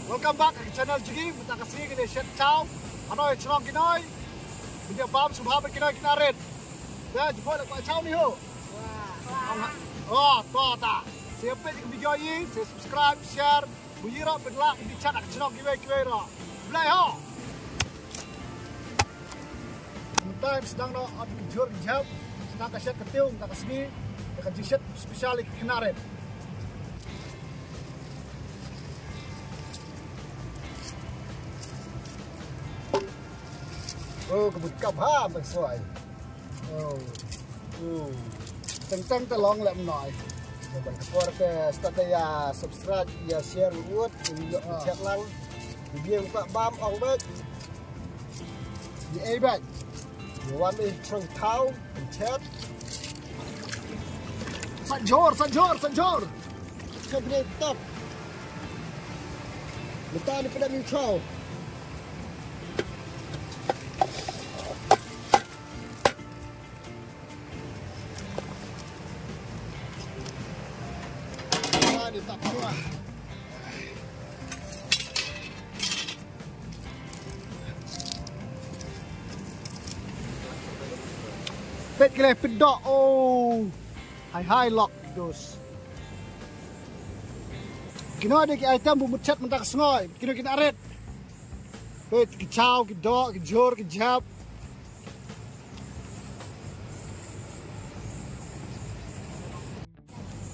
Welcome back ke channel Jigi. Minta kasih kita share chow. Hanoi chong kinoi. Dia bam subha kinoi kinaret. Ya jumpa dekat chow ni ho. Oh, to ta. Siapa yang video ini, subscribe, share, bunyi rak berlak di channel chong kiwe rak. Belai ho. Time sedang nak jur jam, sedang kasih ketiung, tak kasih dekat jiset spesial kinaret. Oh, kebut kapha bersuai. Tentang terlong lem noi. Jangan lupa ke start ya subscribe ya share buat video chat lang. Video buka bam ong bet. Di bet. You want me to thao chat. Sanjor. Kabel top. Letak di pedang neutral. Dia tak keluar. Pet kele pedok. Oh. Hai lock dos. Kino ada item bumbu cat mentak senoi. Kino kita aret. Pet kicau, kedok, kejor, kejap.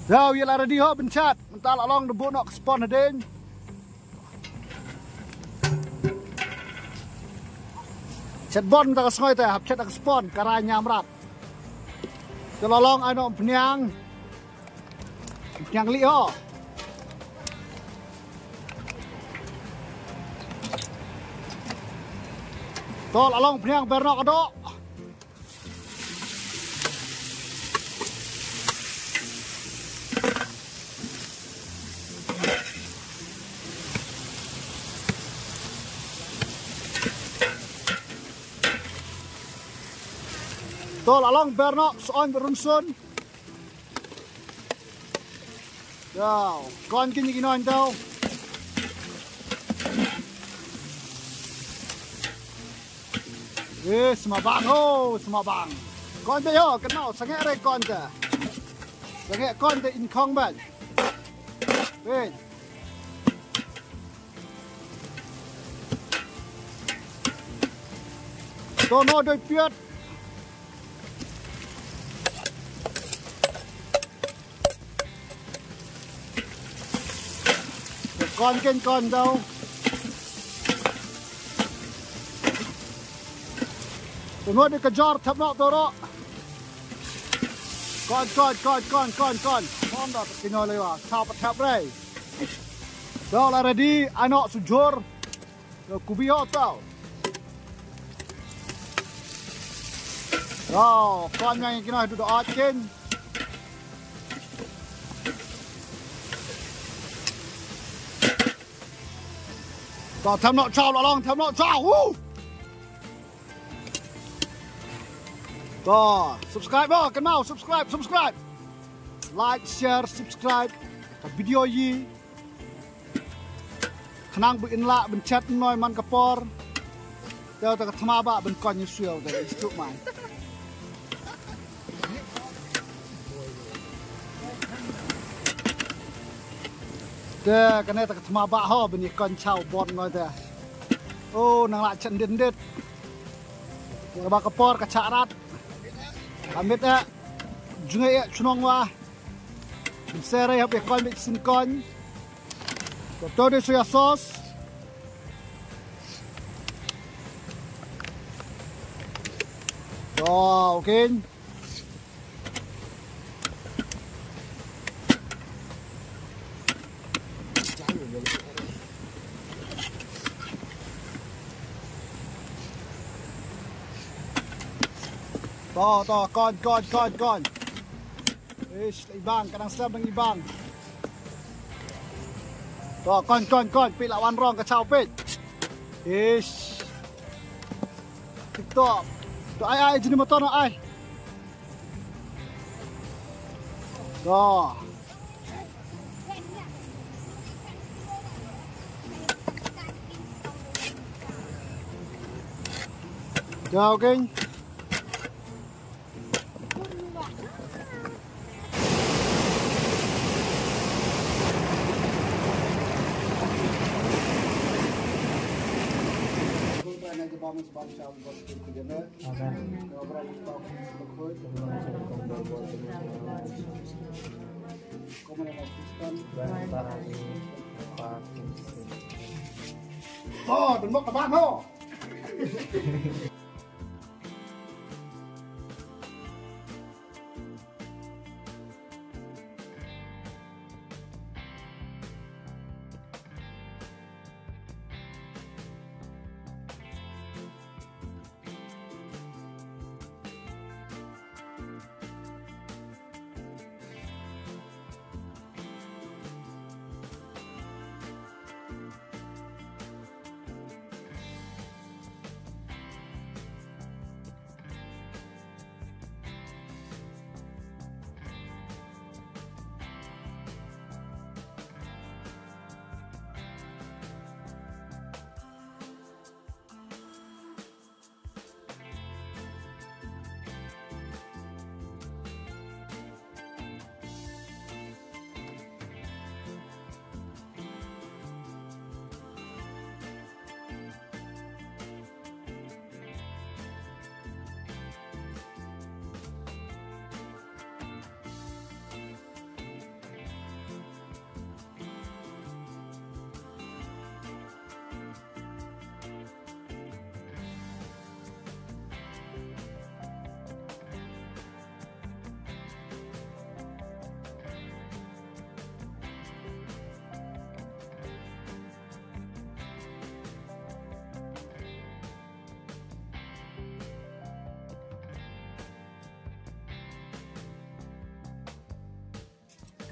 Jauh ialah ready ho bencat. Mental along debuk nak spawn adeng. Chat bon tak sengai teh, hap chat tak spawn karanya amrat. Kelolong ano penyang. Penyang li ho. Tol along penyang bernok adok. Tol along bernok soon berunsun. Yo, kon kini kinon tau. Semabang ho, semabang. Kon teh yo, kenal sangat re kon teh. Sangat kon teh in kong ban. Wait. Tono doi piat. Con kênh con đâu tụi nó đi cái giọt thấp nọ tôi đó con con đó cái nhỏ này vào sao bắt thấp đây đó là ready anh nọ sujur rồi cubi họ tao đó con nhanh cái này tụi đó trên đó thầm nọ trao long thầm nọ trao đó subscribe đó cái nào subscribe like share subscribe cái video gì khả năng bị lạ bên chat nói man kapor theo ta tham ba bên con như siêu để chụp mày cái này ta tham ba ho bên con chào bon nói thế oh nang lại chân đến đứt ba kapor cái chạ rat amit á jungai chunong wa xe đây học để con bị xin con tôi đi soya sauce rồi ok to con ish ibang kadang serap dengan ibang to con pi lawan rong kacau pit ish TikTok to ai jenis motor no ai to Chào kinh. Oh, đừng mất cả bạn thôi.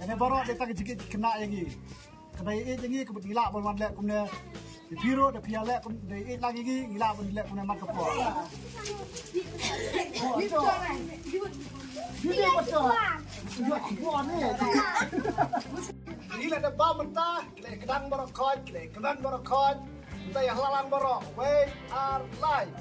Kena baru dia tak jigit kena lagi. Kena lagi kebut gila pun wan lek kumne. Di biru dah pia lek kum dai lagi gila pun lek kumne mat kapor. Oh, itu. Dia betul. Dia kuat ni. Ini ada bau mentah, lek kedang barokot, lek kedang barokot. Kita yang lalang barok. We are live.